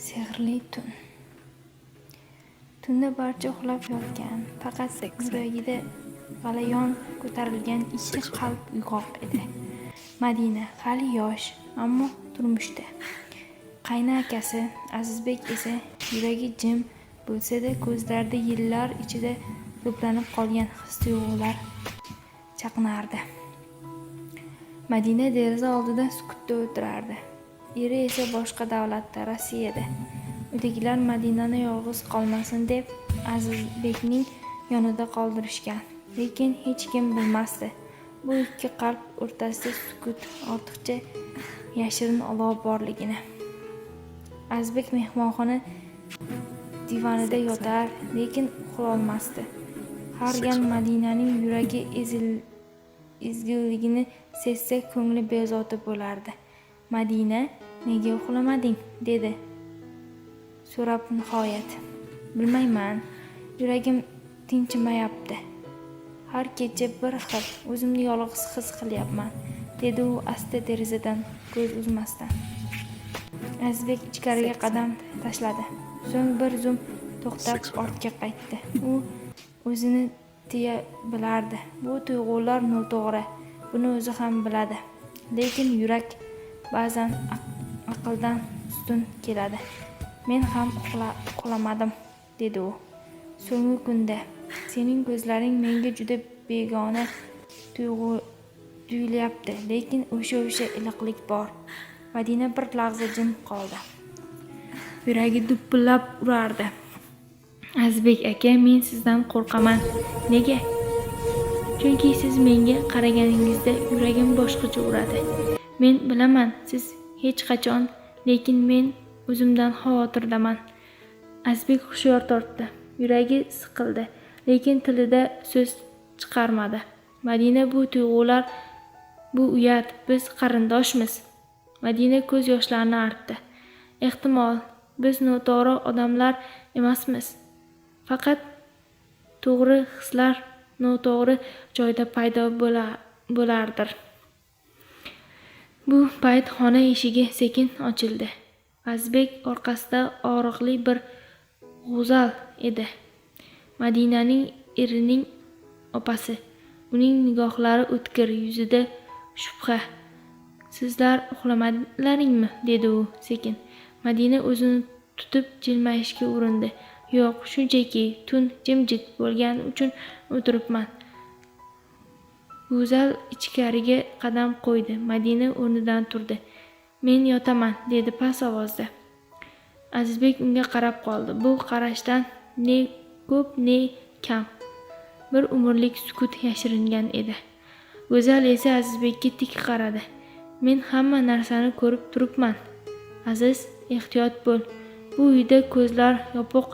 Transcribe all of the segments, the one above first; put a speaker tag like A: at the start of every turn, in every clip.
A: Sehrli tun. Tunda barcha uxlab yotgan, faqat yuragida g'alayon ko'tarilgan ikki qalb uyg'oq edi. Madina hali yosh, ammo turmushda. Qayna akasi Azizbek esa yuragi jim bo'lsa-da, ko'zlarida yillar ichida to'planib qolgan his-tuyg'ular chaqnardi. Madina deraza oldida sukutda o'tirardi. Eri esa boshqa davlatda, Rossiyada. Uydagilar Madinani yolg'iz qolmasin deb Azizbekning yonida qoldirishgan. Lekin hech kim bilmasdi, bu ikki qalb o'rtasida sukut, ortiqcha yashirin olov borligini. Azizbek mehmonxona divanida yotar, lekin uxlolmasdi. Har gal Madinaning yuragi ezgiligini sezsa, ko'ngli bezovta bo'lardi. Madina, nega uxlamading? dedi so'rab nihoyat. Bilmayman, yuragim tinchimayapti. Har kecha bir xil, o'zimni yolg'iz his qilyapman, dedi u asta derazadan ko'z uzmasdan. Azizbek ichkariga qadam tashladi. So'ng bir zum to'xtab ortga qaytdi. U o'zini tiya bilardi. Bu tuyg'ular noto'g'ri. Buni o'zi ham biladi. Lekin yurak ba'zan aqldan ustun keladi. Men ham uxlamadim, dedi u. So'nggi kunda sening ko'zlaring menga juda begona tuyulyapti, lekin o'sha iliqlik bor. Madina bir lahza jim qoldi. Yuragi duppillab urardi. Azizbek aka, men sizdan qo'rqaman. Nega? Chunki siz menga qaraganingizda yuragim boshqacha uradi. Men bilaman, siz hech qachon, lekin men o'zimdan xavotirdaman. Azizbek hushyor tortdi. Yuragi siqildi, lekin tilida so'z chiqarmadi. Madina, bu tuyg'ular, bu uyat, biz qarindoshmiz. Madina ko'z yoshlarini artdi. Ehtimol, biz noto'g'ri odamlar emasmiz. Faqat to'g'ri hislar noto'g'ri joyda paydo bo'lardir. Bu payt xona eshigi sekin ochildi. Azizbek orqasida og'riqli bir g'o'zal edi. Madinaning erining opasi. Uning nigohlari o'tkir, yuzida shubha. Sizlar uxlamadinglarmi? dedi u sekin. Madina o'zini tutib jilmayishga urindi. Yo'q, shunchaki tun jimjit bo'lgani uchun o'tiribman. G'o'zal ichkariga qadam qo'ydi. Madina o'rnidan turdi. Men yotaman, dedi past ovozda. Azizbek unga qarab qoldi. Bu qarashdan ne ko'p, ne kam bir umrlik sukut yashiringan edi. G'o'zal esa Azizbekka tik qaradi. Men hamma narsani ko'rib turibman. Aziz, ehtiyot bo'l. Bu uyda ko'zlar yopiq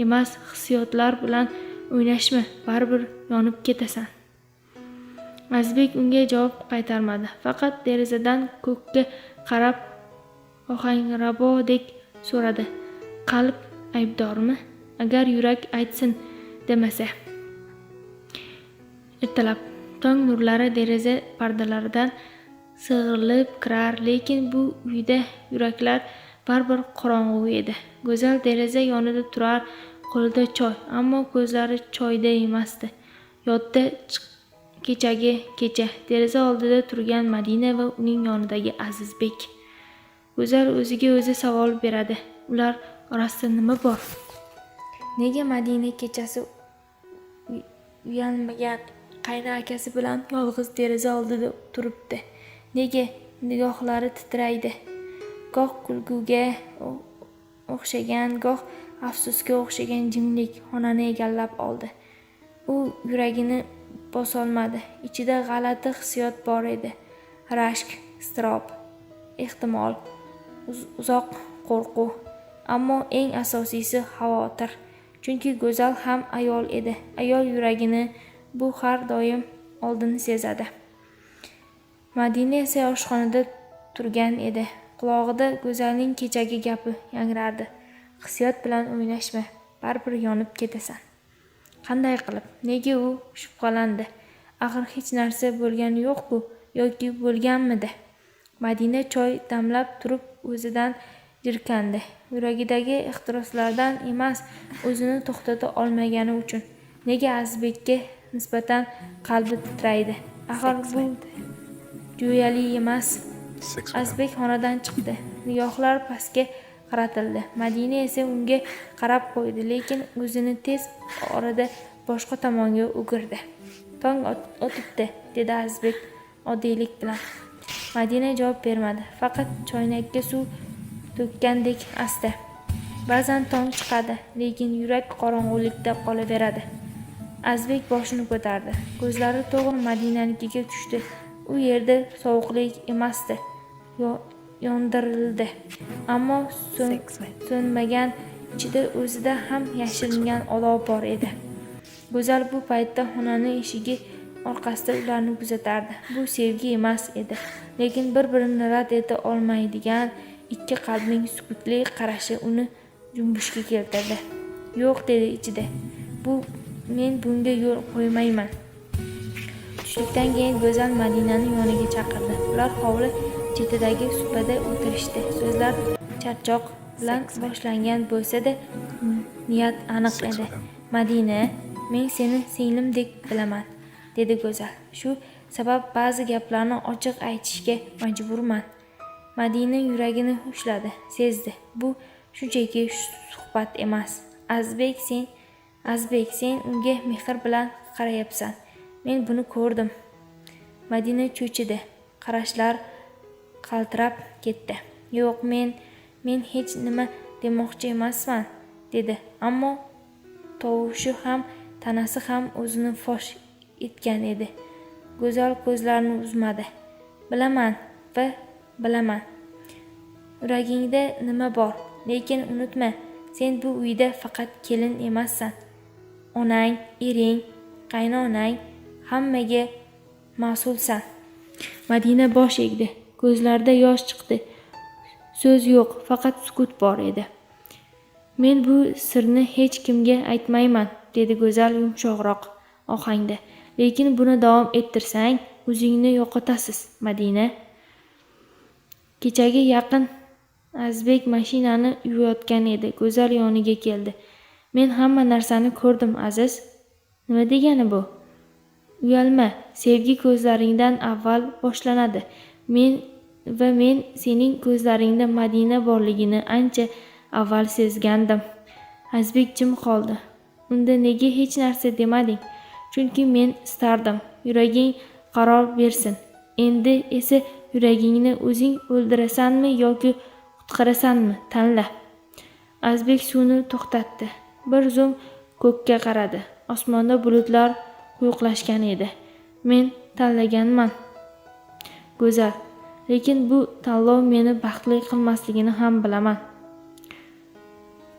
A: emas, hissiyotlar bilan o'ynashma, baribir yonib ketasan. Azizbek unga javob qaytarmadi. Faqat derazadan ko'kka qarab ohangrabodek so'radi. Qalb aybdormi? Agar yurak aytsin demasa. Ertalab tong nurlari deraza pardalaridan sig'ilib kirar, lekin bu uyda yuraklar baribir qorong'u edi. Go'zal deraza yonida turar, qo'lida choy, ammo ko'zlari choyda emasdi. Yodda kechagi kecha deraza oldida turgan Madina va uning yonidagi Azizbek. Go'zal o'ziga o'zi savol beradi. Ular orasida nima bor? Nega Madina kechasi uyalmagan qayna akasi bilan yolg'iz deraza oldida turibdi? Nega nigohlari titraydi? Goh kulguga o'xshagan, goh afsusga o'xshagan jimlik xonani egallab oldi. U yuragini bosolmadi. Ichida g'alati hissiyot bor edi. Rashk, iztirob, ehtimol, uzoq qo'rquv, ammo eng asosiysi xavotir. Chunki Go'zal ham ayol edi. Ayol yuragini bu har doim oldin sezadi. Madina esa oshxonada turgan edi. Qulog'ida Go'zalning kechagi gapi yangrardi. Hissiyot bilan o'ynashma, baribir yonib ketasan. Qanday qilib? Nega u shubhalandi? Axir hech narsa bo'lgani yo'q-ku, yoki bo'lganmidi? Madina choy damlab turib o'zidan jirkandi. Yuragidagi ehtiroslardan emas, o'zini to'xtata olmagani uchun. Nega Azizbekka nisbatan qalbi titraydi? Axir bu jo'yali emas. Azizbek xonadan chiqdi. Nigohlar pastga qaratildi. Madina esa unga qarab qo'ydi, lekin o'zini tez orada boshqa tomonga o'girdi. Tong otibdi, dedi Azizbek oddiylik bilan. Madina javob bermadi. Faqat choynakka suv to'kkandek asta. Ba'zan tong chiqadi, lekin yurak qorong'ulikda qolaveradi. Azizbek boshini ko'tardi. Ko'zlari to'g'ri Madinanikiga tushdi. U yerda sovuqlik emasdi, yondirildi. Ammo so'nmagan, ichida o'zida ham yashiringan olov bor edi. Go'zal bu paytda xonaning eshigi orqasida ularni kuzatardi. Bu sevgi emas edi, lekin bir-birini rad eta olmaydigan ikki qalbning sukutli qarashi uni junbushga keltirdi. "Yo'q", dedi ichida. Men bunga yo'l qo'ymayman. Tushlikdan keyin Go'zal Madinani yoniga chaqirdi. Ular hovli chetidagi supada o'tirishdi. So'zlar charchoq bilan boshlangan bo'lsa-da, niyat aniq edi. "Madina, men seni singlimdek bilaman", dedi Go'zal. "Shu sabab ba'zi gaplarni ochiq aytishga majburman." Madina yuragini ushladi, sezdi. Bu shunchaki suhbat emas. Azizbek, sen unga mehr bilan qarayapsan. Men buni ko'rdim. Madina cho'chidi. Qarashlar qaltirab ketdi. "Yo'q, men hech nima demoqchi emasman", dedi. Ammo tovushi ham, tanasi ham o'zini fosh etgan edi. Go'zal ko'zlarini uzmadi. "Bilaman va bilaman. Yuragingda nima bor, lekin unutma, sen bu uyda faqat kelin emassan. Onang, ering, qaynonang hammaga mas'ulsan." Madina bosh egdi. Ko'zlarida yosh chiqdi. So'z yo'q, faqat sukut bor edi. "Men bu sirni hech kimga aytmayman", dedi Go'zal yumshoqroq ohangda. "Lekin buni davom ettirsang, o'zingni yo'qotasiz, Madina." Kechaga yaqin Azizbek mashinani yuvayotgan edi. Go'zal yoniga keldi. "Men hamma narsani ko'rdim, Aziz." "Nima degani bu?" "Uyalma, sevgi ko'zlaringdan avval boshlanadi. Men sening ko'zlaringda Madina borligini ancha avval sezgandim." Azizbek jim qoldi. "Unda nega hech narsa demading?" "Chunki men istardim, yuraging qaror bersin. Endi esa yuragingni o'zing o'ldirasanmi yoki qutqarasanmi, tanla." Azizbek suvni to'xtatdi. Bir zum ko'kka qaradi. Osmonda bulutlar quyuqlashgan edi. "Men tanlaganman, Go'zal. Lekin bu tanlov meni baxtli qilmasligini ham bilaman."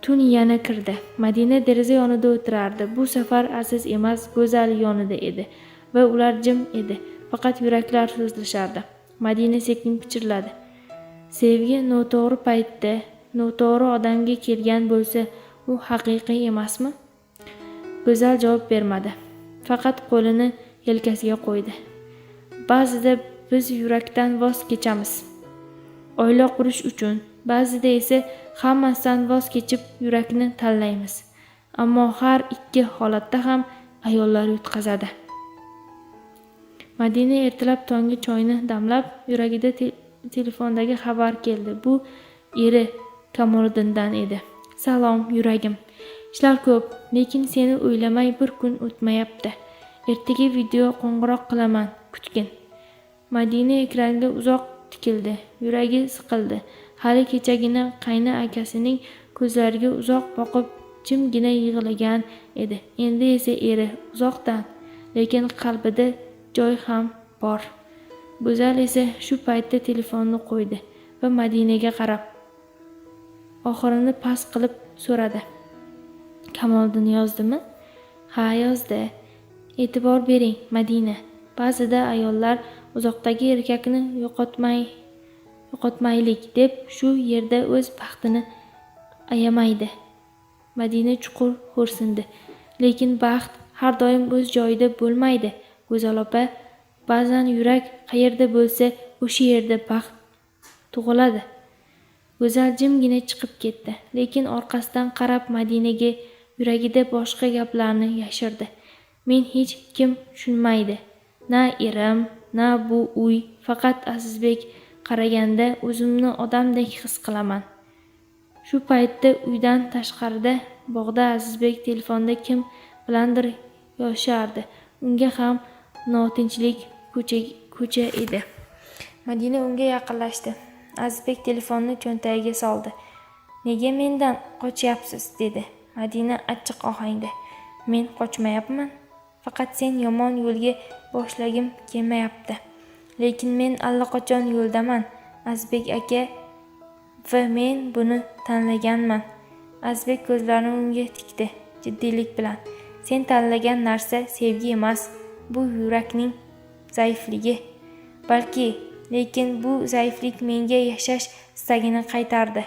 A: Tun yana kirdi. Madina deraza yonida o'tirardi. Bu safar Aziz emas, Go'zal yonida edi va ular jim edi. Faqat yuraklar so'zlashardi. Madina sekin pichirladi. "Sevgi noto'g'ri paytda, noto'g'ri odamga kelgan bo'lsa, u haqiqiy emasmi?" Go'zal javob bermadi. Faqat qo'lini yelkasiga qo'ydi. "Ba'zida biz yurakdan voz kechamiz, oila qurish uchun. Ba'zida esa hammasidan voz kechib yurakni tanlaymiz. Ammo har ikki holatda ham ayollar yutqazadi." Madina ertalab tongi choyni damlab, yuragida telefondagi xabar keldi. Bu eri Kamoliddindan edi. "Salom, yuragim. Ishlar ko'p, lekin seni o'ylamay bir kun o'tmayapti. Ertaga video qo'ng'iroq qilaman, kutgin." Madina ekranga uzoq tikildi. Yuragi siqildi. Hali kechagina qayni akasining ko'zlariga uzoq boqib jimgina yig'lagan edi. Endi esa eri uzoqdan, lekin qalbida joy ham bor. Go'zal esa shu paytda telefonni qo'ydi va Madinaga qarab oxirini past qilib so'radi. "Kamoliddin yozdimi?" "Ha, yozdi. E'tibor bering, Madina. Ba'zida ayollar uzoqdagi erkakni yo'qotmaylik deb shu yerda o'z baxtini ayamaydi." Madina chuqur xo'rsindi. "Lekin baxt har doim o'z joyida bo'lmaydi, Go'zal opa. Ba'zan yurak qayerda bo'lsa, o'sha yerda baxt tug'iladi." Go'zal jimgina chiqib ketdi, lekin orqasidan qarab Madinaga yuragida boshqa gaplarni yashirdi. Men hech kim tushunmaydi. Na erim, na bu uy, faqat Azizbek qaraganda o'zimni odamdek his qilaman. Shu paytda uydan tashqarida bog'da Azizbek telefonda kim bilandir yozishardi. Unga ham notinchlik ko'cha edi. Madina unga yaqinlashdi. Azizbek telefonni cho'ntagiga soldi. Nega mendan qochyapsiz? Dedi Madina achchiq ohangda. Men qochmayapman. Faqat sen yomon yo'lga boshlagim kelmayapti. Lekin men allaqachon yo'ldaman, Azizbek aka, va men buni tanlaganman. Azizbek ko'zlarini unga tikdi jiddiylik bilan. Sen tanlagan narsa sevgi emas, bu yurakning zaifligi. Balki, lekin bu zaiflik menga yashash istagini qaytardi.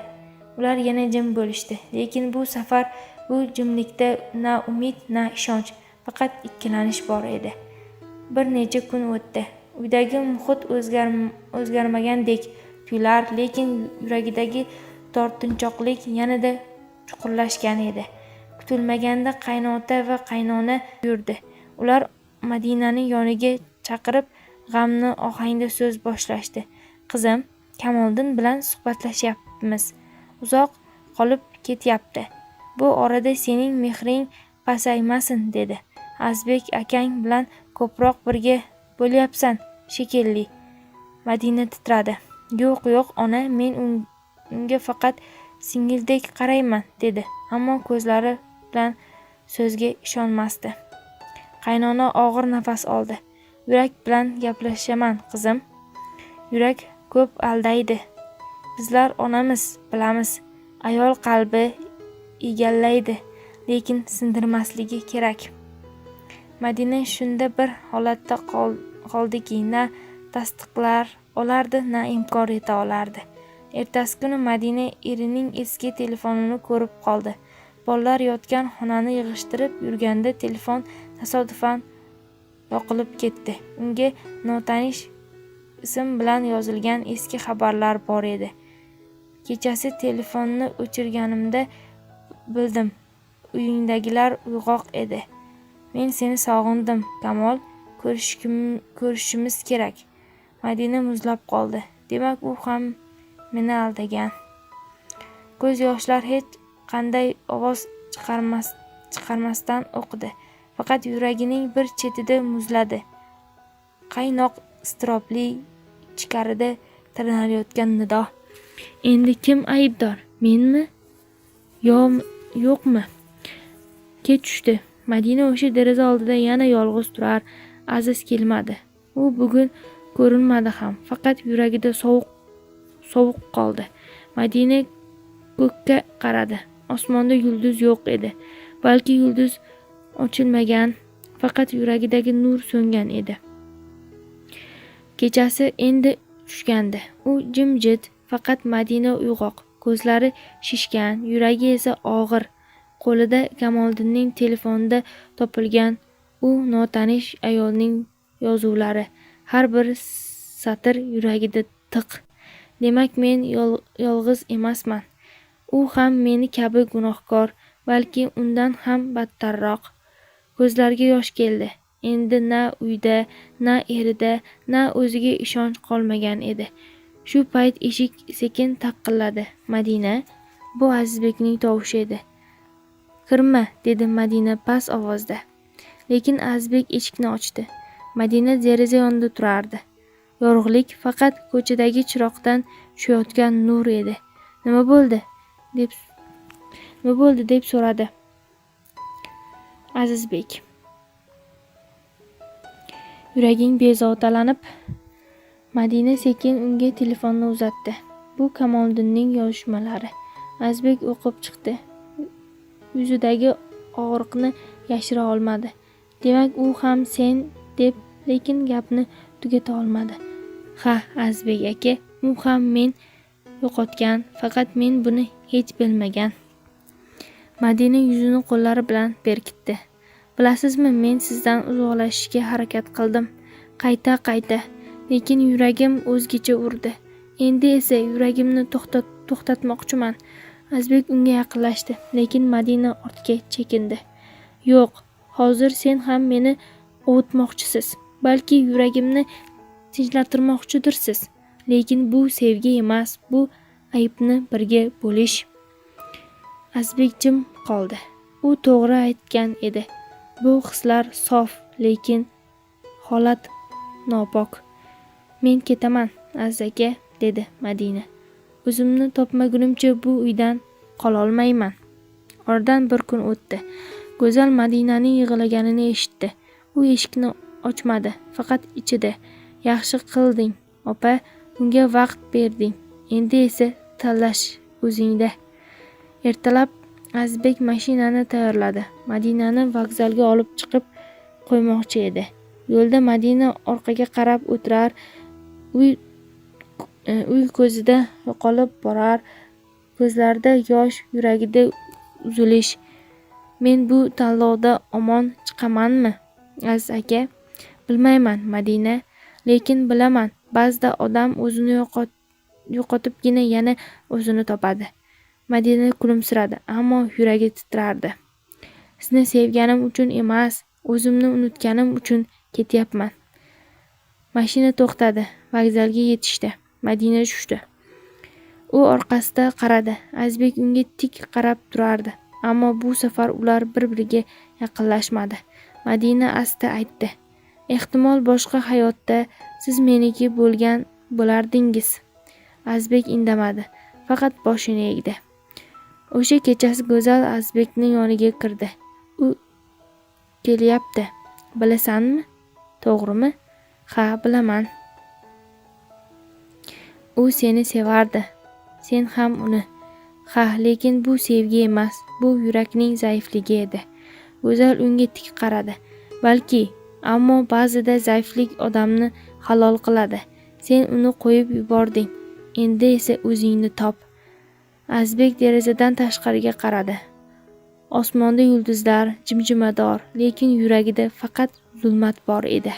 A: Ular yana jim bo'lishdi, lekin bu safar bu jimlikda na umid, na ishonch, faqat ikkilanish bor edi. Bir necha kun o'tdi. Uydagi muhit o'zgarmagandek tuyular, lekin yuragidagi tortinchoqlik yanada chuqurlashgan edi. Kutilmaganda qaynota va qaynona yurdi. Ular Madinani yoniga chaqirib, g'amli ohangda so'z boshlashdi. Qizim, Kamoliddin bilan suhbatlashyapmiz. Uzoq qolib ketyapti. Bu orada sening mehring pasaymasin, dedi. Azizbek akang bilan ko'proq birga bo'lyapsan shekilli. Madina titradi. Yo'q, ona, men unga faqat singildek qarayman, dedi. Ammo ko'zlari bilan so'zga ishonmasdi. Qaynona og'ir nafas oldi. Yurak bilan gaplashaman, qizim. Yurak ko'p aldaydi. Bizlar onamiz, bilamiz. Ayol qalbi egallaydi, lekin sindirmasligi kerak. Madina shunda bir holatda qoldiki, na tasdiqlar olardi, na inkor eta olardi. Ertasi kuni Madina erining eski telefonini ko'rib qoldi. Bolalar yotgan xonani yig'ishtirib yurganda telefon tasodifan yoqilib ketdi. Unga notanish ism bilan yozilgan eski xabarlar bor edi. Kechasi telefonni o'chirganimda bildim, uyingdagilar uyg'oq edi. Men seni sog'indim, Kamol, ko'rishimiz kerak. Madina muzlab qoldi. Demak, u ham meni aldagan. Ko'z yoshlar hech qanday ovoz chiqarmasdan o'qidi. Faqat yuragining bir chetida muzladi. Qaynoq iztirobli ichkarida tirnalayotgan nido. Endi kim aybdor? Menmi? Yo'qmi? Kech tushdi. Madina o'sha deraza oldida yana yolg'iz turar. Aziz kelmadi. U bugun ko'rinmadi ham. Faqat yuragida sovuq qoldi. Madina ko'kka qaradi. Osmonda yulduz yo'q edi. Balki yulduz ochilmagan, faqat yuragidagi nur so'ngan edi. Kechasi endi tushgandi. U jimjit, faqat Madina uyg'oq, ko'zlari shishgan, yuragi esa og'ir. Qo'lida Kamoliddinning telefonida topilgan u notanish ayolning yozuvlari, har bir satr yuragida tiq. Demak, men yolg'iz emasman. U ham meni kabi gunohkor, balki undan ham battarroq. Ko'zlariga yosh keldi. Endi na uyda, na erida, na o'ziga ishonch qolmagan edi. Shu payt eshik sekin taqilladi. Madina, bu Azizbekning tovushi edi. Kirma, dedi Madina past ovozda. Lekin Azizbek eshikni ochdi. Madina deraza yonida turardi. Yorug'lik faqat ko'chadagi chiroqdan tushayotgan nur edi. Nima bo'ldi? deb so'radi Azizbek. Yuraging bezovtalanib, Madina sekin unga telefonni uzatdi. Bu Kamoliddinning yozishmalari. Azizbek o'qib chiqdi. Yuzidagi og'riqni yashira olmadi. Demak, u ham sen deb, lekin gapni tugata olmadi. Ha, Azizbek aka, u ham men yo'qotgan, faqat men buni hech bilmagan. Madina yuzini qo'llari bilan berkitdi. Bilasizmi, men sizdan uzoqlashishga harakat qildim. Qayta, lekin yuragim o'zgacha urdi. Endi esa yuragimni to'xtatmoqchiman. Azbek unga yaqinlashdi, lekin Madina ortga chekindi. Yo'q, hozir sen ham meni ovutmoqchisiz. Balki yuragimni tinchlantirmoqchidirsiz. Lekin bu sevgi emas, bu aybni birga bo'lish. Azbek jim qoldi. U to'g'ri aytgan edi. Bu hislar sof, lekin holat nopok. Men ketaman, Aziz aka, dedi Madina. O'zimni topmagunimcha bu uydan qololmayman. Oradan bir kun o'tdi. Go'zal Madinaning yig'laganini eshitdi. U eshikni ochmadi, faqat ichida. Yaxshi qilding, opa, unga vaqt berding. Endi esa tanlash o'zingda. Ertalab Azbek mashinani tayyorladi. Madinani vokzalga olib chiqib qo'ymoqchi edi. Yo'lda Madina orqaga qarab o'tirar, uy ko'zida yo'qolib borar, ko'zlarida yosh, yuragida uzilish. Men bu tanlovda omon chiqamanmi, Aziz aka? Bilmayman, Madina, lekin bilaman, ba'zida odam o'zini yo'qotibgina yana o'zini topadi. Madina kulimsiradi, ammo yuragi titrardi. Sizni sevganim uchun emas, o'zimni unutganim uchun ketyapman. Mashina to'xtadi, vokzalga yetishdi. Madina tushdi. U orqasida qaradi. Azbek unga tik qarab turardi, ammo bu safar ular bir-biriga yaqinlashmadi. Madina asta aytdi: "Ehtimol boshqa hayotda siz meniki bo'lgan bo'lardingiz." Azbek indamadi, faqat boshini egdi. O'sha kechasi Go'zal Azbekning yoniga kirdi. U kelyapti. Bilasanmi? To'g'rimi? Ha, bilaman. U seni sevardi. Sen ham uni. Ha, lekin bu sevgi emas, bu yurakning zaifligi edi. Go'zal unga tik qaradi. Balki, ammo ba'zida zaiflik odamni halol qiladi. Sen uni qo'yib yubording. Endi esa o'zingni top. Azbek derazadan tashqariga qaradi. Osmonda yulduzlar, jimjimador, lekin yuragida faqat zulmat bor edi.